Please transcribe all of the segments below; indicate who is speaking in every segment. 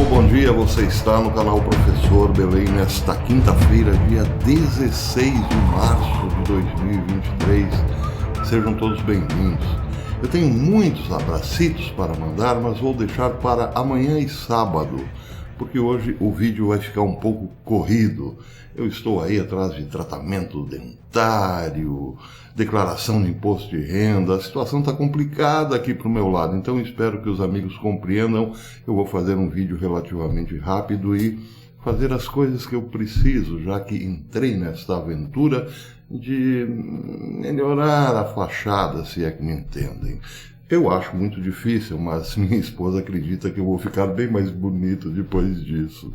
Speaker 1: bom dia, você está no canal Professor Belém nesta quinta-feira, dia 16 de março de 2023. Sejam todos bem-vindos. Eu tenho muitos abracitos para mandar, mas vou deixar para amanhã e sábado, porque hoje o vídeo vai ficar um pouco corrido. Eu estou aí atrás de tratamento dentário, declaração de imposto de renda, a situação está complicada aqui para o meu lado, então espero que os amigos compreendam. Eu vou fazer um vídeo relativamente rápido e fazer as coisas que eu preciso, já que entrei nesta aventura de melhorar a fachada, se é que me entendem. Eu acho muito difícil, mas minha esposa acredita que eu vou ficar bem mais bonito depois disso.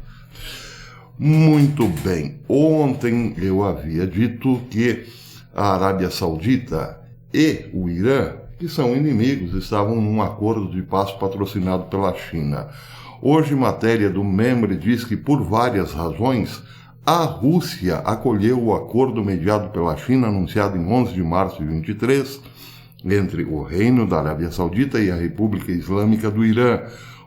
Speaker 1: Muito bem, ontem eu havia dito que a Arábia Saudita e o Irã, que são inimigos, estavam num acordo de paz patrocinado pela China. Hoje, matéria do Membre diz que, por várias razões, a Rússia acolheu o acordo mediado pela China, anunciado em 11 de março de 2023, entre o Reino da Arábia Saudita e a República Islâmica do Irã.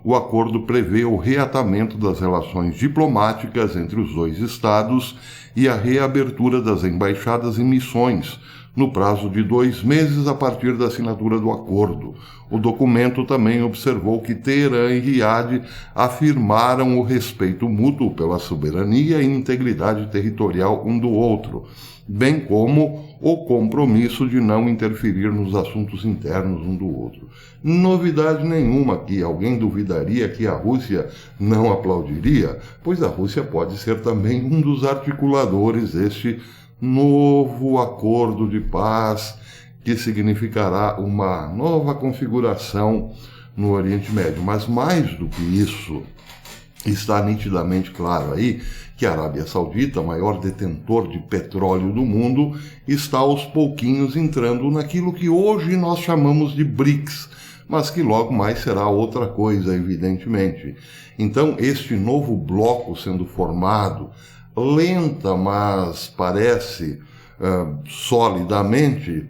Speaker 1: O acordo prevê o reatamento das relações diplomáticas entre os dois estados e a reabertura das embaixadas e missões, no prazo de 2 meses a partir da assinatura do acordo. O documento também observou que Teherã e Riad afirmaram o respeito mútuo pela soberania e integridade territorial um do outro, bem como o compromisso de não interferir nos assuntos internos um do outro. Novidade nenhuma aqui. Alguém duvidaria que a Rússia não aplaudiria? Pois a Rússia pode ser também um dos articuladores deste novo acordo de paz, que significará uma nova configuração no Oriente Médio. Mas mais do que isso, está nitidamente claro aí que a Arábia Saudita, maior detentor de petróleo do mundo, está aos pouquinhos entrando naquilo que hoje nós chamamos de BRICS, mas que logo mais será outra coisa, evidentemente. Então, este novo bloco sendo formado, lenta, mas parece solidamente,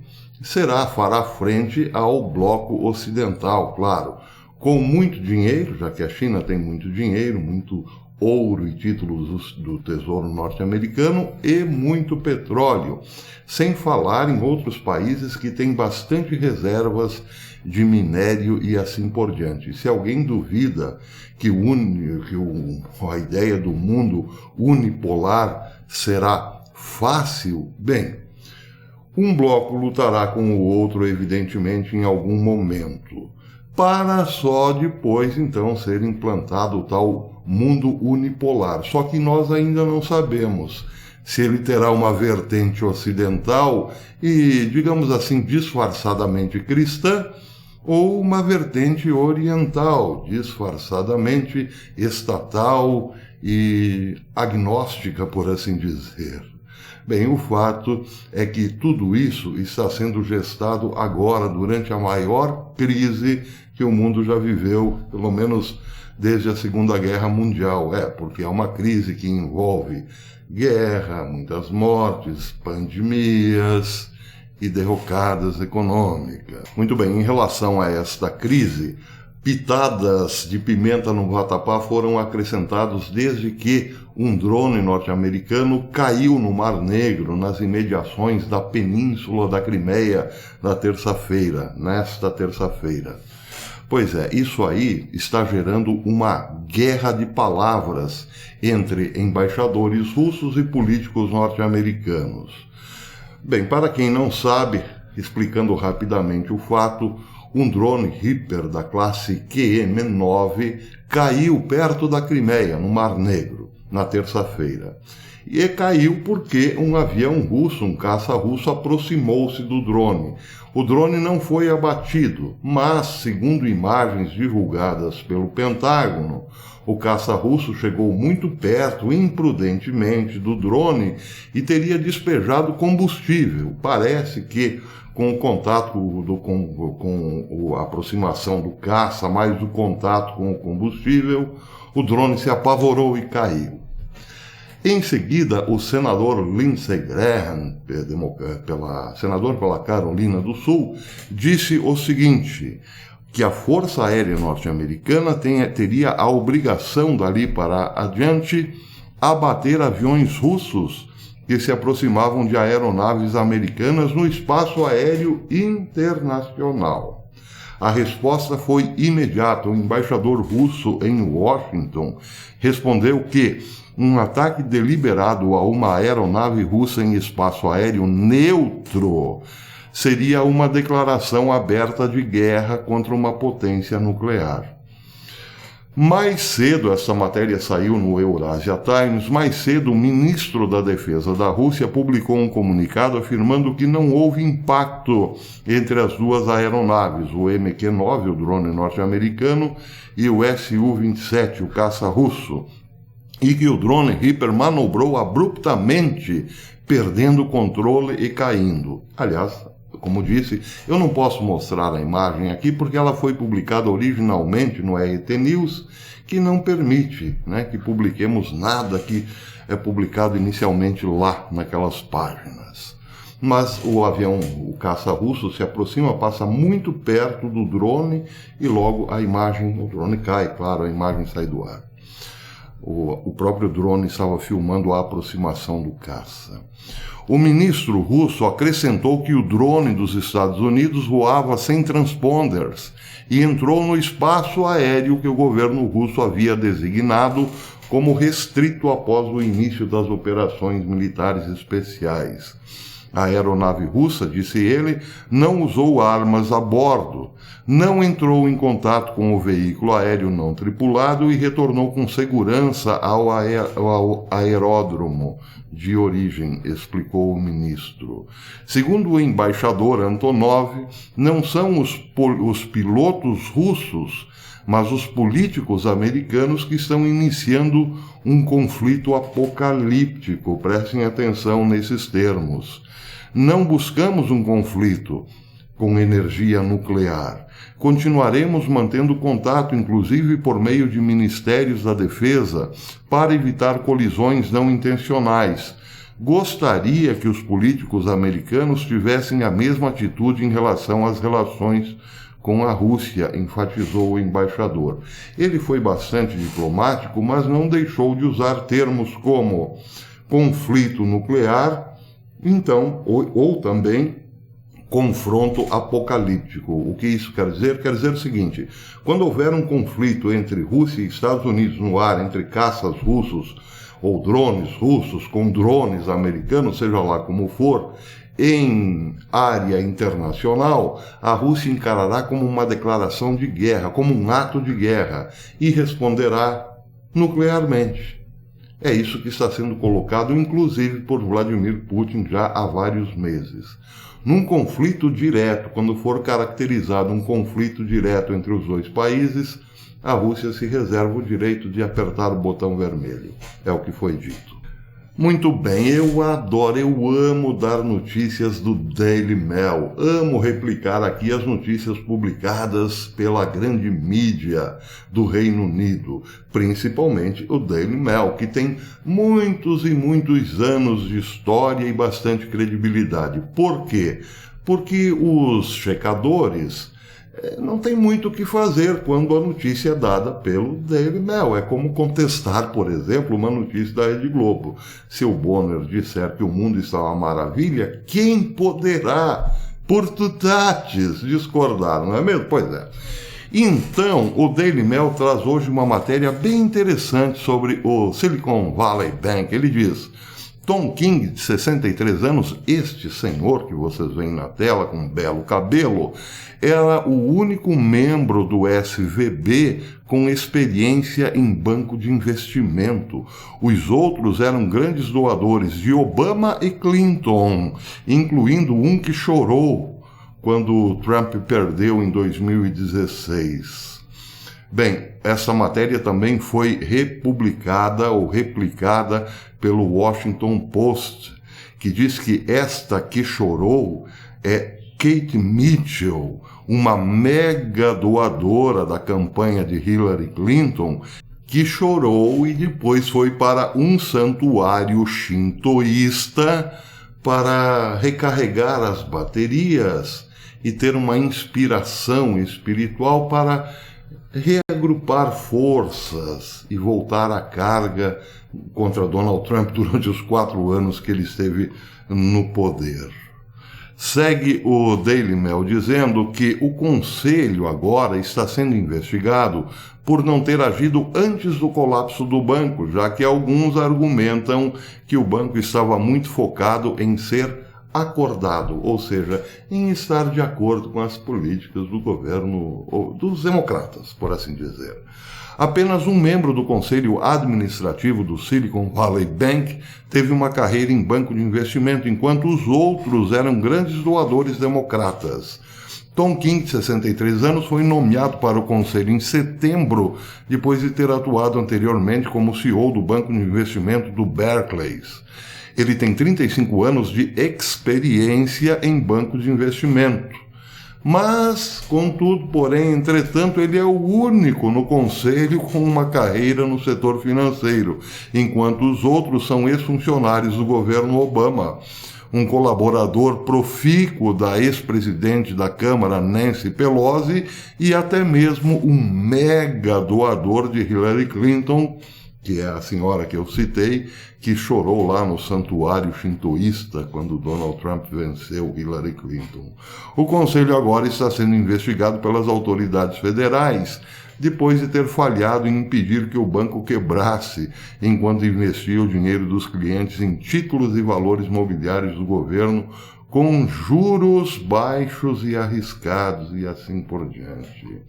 Speaker 1: fará frente ao bloco ocidental, claro, com muito dinheiro, já que a China tem muito dinheiro, muito ouro e títulos do Tesouro Norte-Americano e muito petróleo, sem falar em outros países que têm bastante reservas de minério e assim por diante. Se alguém duvida que a ideia do mundo unipolar será fácil, bem, um bloco lutará com o outro, evidentemente, em algum momento, para só depois, então, ser implantado o tal mundo unipolar. Só que nós ainda não sabemos se ele terá uma vertente ocidental e, digamos assim, disfarçadamente cristã, ou uma vertente oriental, disfarçadamente estatal e agnóstica, por assim dizer. Bem, o fato é que tudo isso está sendo gestado agora, durante a maior crise que o mundo já viveu, pelo menos desde a Segunda Guerra Mundial. Porque é uma crise que envolve guerra, muitas mortes, pandemias e derrocadas econômicas. Muito bem, em relação a esta crise, pitadas de pimenta no vatapá foram acrescentados desde que um drone norte-americano caiu no Mar Negro, nas imediações da Península da Crimeia, nesta terça-feira. Pois é, isso aí está gerando uma guerra de palavras entre embaixadores russos e políticos norte-americanos. Bem, para quem não sabe, explicando rapidamente o fato, um drone Reaper da classe QM-9 caiu perto da Crimeia, no Mar Negro, na terça-feira. E caiu porque um avião russo, um caça russo, aproximou-se do drone. O drone não foi abatido, mas, segundo imagens divulgadas pelo Pentágono, o caça russo chegou muito perto, imprudentemente, do drone e teria despejado combustível. Parece que, com o contato com a aproximação do caça, mais o contato com o combustível, o drone se apavorou e caiu. Em seguida, o senador Lindsey Graham, senador pela Carolina do Sul, disse o seguinte: que a Força Aérea Norte-Americana teria a obrigação dali para adiante abater aviões russos que se aproximavam de aeronaves americanas no espaço aéreo internacional. A resposta foi imediata. O embaixador russo em Washington respondeu que um ataque deliberado a uma aeronave russa em espaço aéreo neutro seria uma declaração aberta de guerra contra uma potência nuclear. Mais cedo, essa matéria saiu no Eurasia Times, mais cedo o ministro da Defesa da Rússia publicou um comunicado afirmando que não houve impacto entre as duas aeronaves, o MQ-9, o drone norte-americano, e o Su-27, o caça russo, e que o drone Reaper manobrou abruptamente, perdendo o controle e caindo. Aliás, como disse, eu não posso mostrar a imagem aqui porque ela foi publicada originalmente no RT News, que não permite, que publiquemos nada que é publicado inicialmente lá naquelas páginas. Mas o avião, o caça russo, se aproxima, passa muito perto do drone e logo o drone cai, claro, a imagem sai do ar. O próprio drone estava filmando a aproximação do caça. O ministro russo acrescentou que o drone dos Estados Unidos voava sem transponders e entrou no espaço aéreo que o governo russo havia designado como restrito após o início das operações militares especiais. A aeronave russa, disse ele, não usou armas a bordo, não entrou em contato com o veículo aéreo não tripulado e retornou com segurança ao aeródromo de origem, explicou o ministro. Segundo o embaixador Antonov, não são os pilotos russos, mas os políticos americanos que estão iniciando um conflito apocalíptico. Prestem atenção nesses termos. Não buscamos um conflito com energia nuclear. Continuaremos mantendo contato, inclusive por meio de ministérios da defesa, para evitar colisões não intencionais. Gostaria que os políticos americanos tivessem a mesma atitude em relação às relações com a Rússia, enfatizou o embaixador. Ele foi bastante diplomático, mas não deixou de usar termos como conflito nuclear, ou também confronto apocalíptico. O que isso quer dizer? Quer dizer o seguinte: quando houver um conflito entre Rússia e Estados Unidos no ar, entre caças russos ou drones russos com drones americanos, seja lá como for, em área internacional, a Rússia encarará como uma declaração de guerra, como um ato de guerra, e responderá nuclearmente. É isso que está sendo colocado, inclusive, por Vladimir Putin já há vários meses. Num conflito direto, quando for caracterizado um conflito direto entre os dois países, a Rússia se reserva o direito de apertar o botão vermelho. É o que foi dito. Muito bem, eu amo dar notícias do Daily Mail. Amo replicar aqui as notícias publicadas pela grande mídia do Reino Unido, principalmente o Daily Mail, que tem muitos e muitos anos de história e bastante credibilidade. Por quê? Porque os checadores não tem muito o que fazer quando a notícia é dada pelo Daily Mail. É como contestar, por exemplo, uma notícia da Rede Globo. Se o Bonner disser que o mundo está uma maravilha, quem poderá, por tutatis, discordar, não é mesmo? Pois é. Então, o Daily Mail traz hoje uma matéria bem interessante sobre o Silicon Valley Bank. Ele diz: Tom King, de 63 anos, este senhor que vocês veem na tela com um belo cabelo, era o único membro do SVB com experiência em banco de investimento. Os outros eram grandes doadores de Obama e Clinton, incluindo um que chorou quando Trump perdeu em 2016. Bem, essa matéria também foi republicada ou replicada pelo Washington Post, que diz que esta que chorou é Kate Mitchell, uma mega doadora da campanha de Hillary Clinton, que chorou e depois foi para um santuário shintoísta para recarregar as baterias e ter uma inspiração espiritual para reagrupar forças e voltar à carga contra Donald Trump durante os 4 anos que ele esteve no poder. Segue o Daily Mail dizendo que o Conselho agora está sendo investigado por não ter agido antes do colapso do banco, já que alguns argumentam que o banco estava muito focado em ser acordado, ou seja, em estar de acordo com as políticas do governo, ou dos democratas, por assim dizer. Apenas um membro do conselho administrativo do Silicon Valley Bank teve uma carreira em banco de investimento, enquanto os outros eram grandes doadores democratas. Tom King, de 63 anos, foi nomeado para o conselho em setembro, depois de ter atuado anteriormente como CEO do banco de investimento do Barclays. Ele tem 35 anos de experiência em banco de investimento. Mas, contudo, porém, entretanto, ele é o único no conselho com uma carreira no setor financeiro, enquanto os outros são ex-funcionários do governo Obama. Um colaborador profícuo da ex-presidente da Câmara, Nancy Pelosi, e até mesmo um mega doador de Hillary Clinton, que é a senhora que eu citei, que chorou lá no santuário shintoísta quando Donald Trump venceu Hillary Clinton. O conselho agora está sendo investigado pelas autoridades federais, depois de ter falhado em impedir que o banco quebrasse, enquanto investia o dinheiro dos clientes em títulos e valores mobiliários do governo, com juros baixos e arriscados e assim por diante.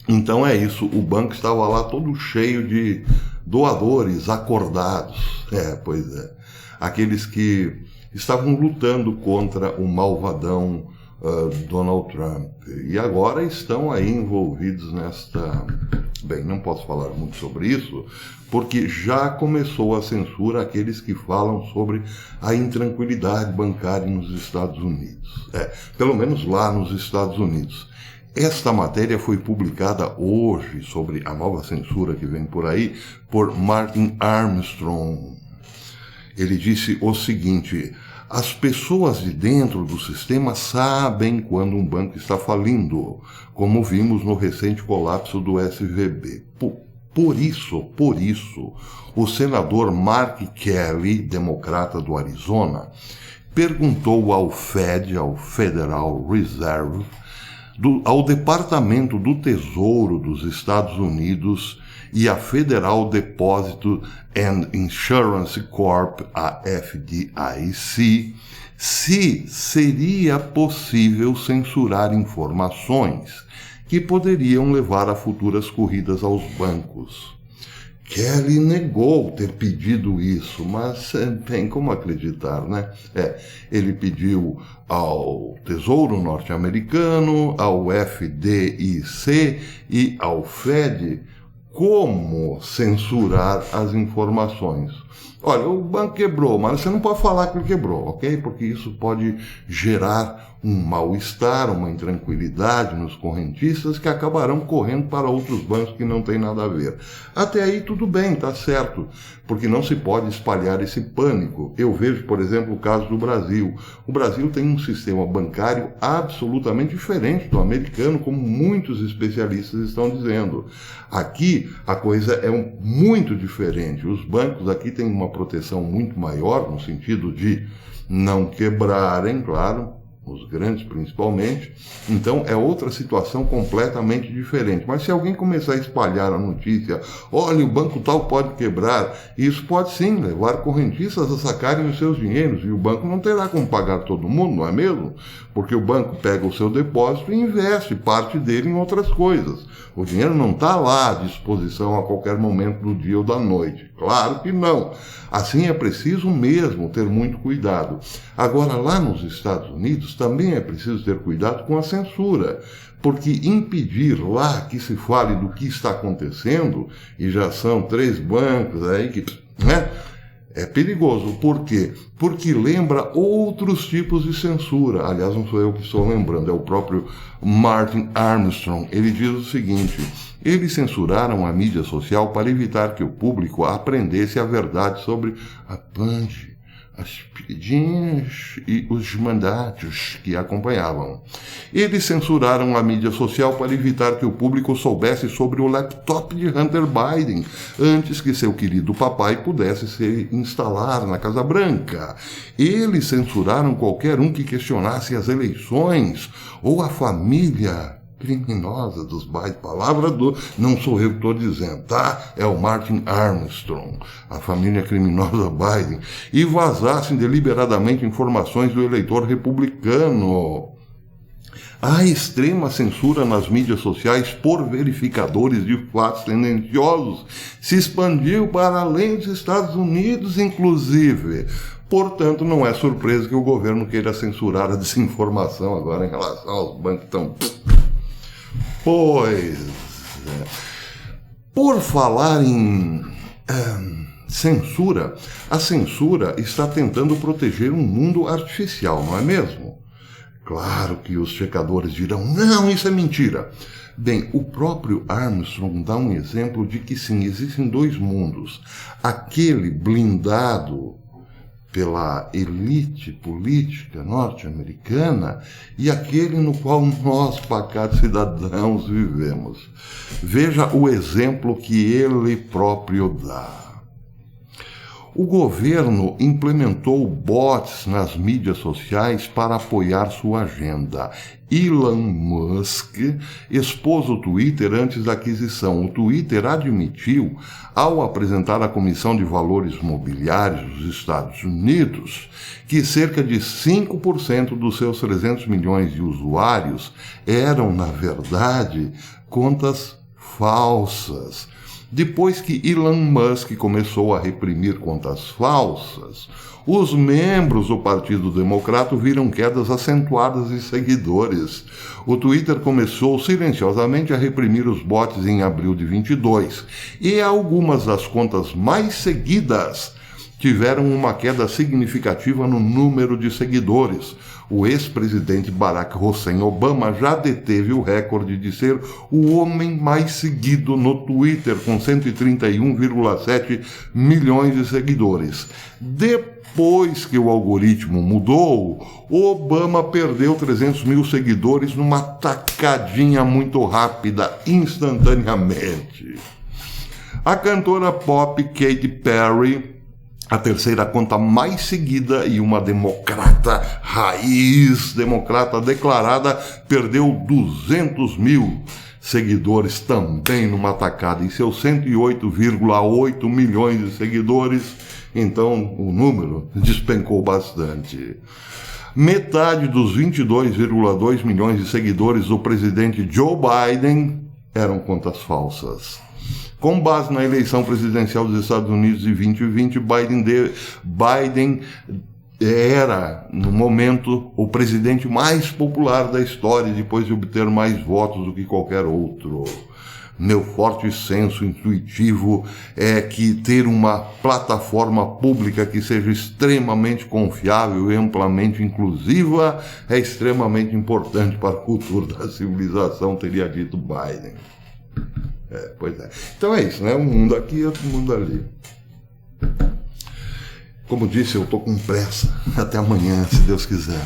Speaker 1: Então é isso, o banco estava lá todo cheio de doadores acordados, pois é, aqueles que estavam lutando contra o malvadão Donald Trump, e agora estão aí envolvidos nesta... Bem, não posso falar muito sobre isso, porque já começou a censura àqueles que falam sobre a intranquilidade bancária nos Estados Unidos, pelo menos lá nos Estados Unidos. Esta matéria foi publicada hoje, sobre a nova censura que vem por aí, por Martin Armstrong. Ele disse o seguinte: as pessoas de dentro do sistema sabem quando um banco está falindo, como vimos no recente colapso do SVB. Por isso, o senador Mark Kelly, democrata do Arizona, perguntou ao Fed, ao Federal Reserve, ao Departamento do Tesouro dos Estados Unidos e à Federal Deposit and Insurance Corp, a FDIC, se seria possível censurar informações que poderiam levar a futuras corridas aos bancos. Kelly negou ter pedido isso, mas tem como acreditar, né? Ele pediu ao Tesouro Norte-Americano, ao FDIC e ao Fed como censurar as informações. Olha, o banco quebrou, mas você não pode falar que ele quebrou, ok? Porque isso pode gerar um mal-estar, uma intranquilidade nos correntistas que acabarão correndo para outros bancos que não têm nada a ver. Até aí tudo bem, tá certo, porque não se pode espalhar esse pânico. Eu vejo, por exemplo, o caso do Brasil. O Brasil tem um sistema bancário absolutamente diferente do americano, como muitos especialistas estão dizendo. Aqui a coisa é muito diferente. Os bancos aqui têm uma proteção muito maior, no sentido de não quebrarem, claro, os grandes principalmente. Então é outra situação completamente diferente. Mas se alguém começar a espalhar a notícia, olha, o banco tal pode quebrar, isso pode sim levar correntistas a sacarem os seus dinheiros, e o banco não terá como pagar todo mundo, não é mesmo? Porque o banco pega o seu depósito e investe parte dele em outras coisas. O dinheiro não está lá à disposição a qualquer momento do dia ou da noite. Claro que não. Assim é preciso mesmo ter muito cuidado. Agora, lá nos Estados Unidos, também é preciso ter cuidado com a censura, porque impedir lá que se fale do que está acontecendo, e já são 3 bancos aí que... é perigoso. Por quê? Porque lembra outros tipos de censura. Aliás, não sou eu que estou lembrando, é o próprio Martin Armstrong. Ele diz o seguinte: eles censuraram a mídia social para evitar que o público aprendesse a verdade sobre a Punch, as piadinhas e os mandatos que acompanhavam. Eles censuraram a mídia social para evitar que o público soubesse sobre o laptop de Hunter Biden antes que seu querido papai pudesse se instalar na Casa Branca. Eles censuraram qualquer um que questionasse as eleições ou a família criminosa dos Biden. Palavra do... não sou eu que estou dizendo, tá? É o Martin Armstrong, a família criminosa Biden. E vazassem deliberadamente informações do eleitor republicano. A extrema censura nas mídias sociais por verificadores de fatos tendenciosos se expandiu para além dos Estados Unidos, inclusive. Portanto, não é surpresa que o governo queira censurar a desinformação agora em relação aos bancos tão... Pois é. Por falar em censura, a censura está tentando proteger um mundo artificial, não é mesmo? Claro que os checadores dirão, não, isso é mentira. Bem, o próprio Armstrong dá um exemplo de que sim, existem dois mundos. Aquele blindado pela elite política norte-americana e aquele no qual nós, pacatos cidadãos, vivemos. Veja o exemplo que ele próprio dá. O governo implementou bots nas mídias sociais para apoiar sua agenda. Elon Musk expôs o Twitter antes da aquisição. O Twitter admitiu, ao apresentar à Comissão de Valores Mobiliários dos Estados Unidos, que cerca de 5% dos seus 300 milhões de usuários eram, na verdade, contas falsas. Depois que Elon Musk começou a reprimir contas falsas, os membros do Partido Democrata viram quedas acentuadas de seguidores. O Twitter começou silenciosamente a reprimir os bots em abril de 22, e algumas das contas mais seguidas tiveram uma queda significativa no número de seguidores. O ex-presidente Barack Hussein Obama já deteve o recorde de ser o homem mais seguido no Twitter, com 131,7 milhões de seguidores. Depois que o algoritmo mudou, Obama perdeu 300 mil seguidores numa tacadinha muito rápida, instantaneamente. A cantora pop Katy Perry, a terceira conta mais seguida e uma democrata raiz, democrata declarada, perdeu 200 mil seguidores também numa tacada. E seus 108,8 milhões de seguidores, então o número despencou bastante. Metade dos 22,2 milhões de seguidores do presidente Joe Biden eram contas falsas. Com base na eleição presidencial dos Estados Unidos de 2020, Biden era, no momento, o presidente mais popular da história, depois de obter mais votos do que qualquer outro. Meu forte senso intuitivo é que ter uma plataforma pública que seja extremamente confiável e amplamente inclusiva é extremamente importante para o futuro da civilização, teria dito Biden. Pois é. Então é isso, né? Um mundo aqui e outro mundo ali. Como disse, eu estou com pressa. Até amanhã, se Deus quiser.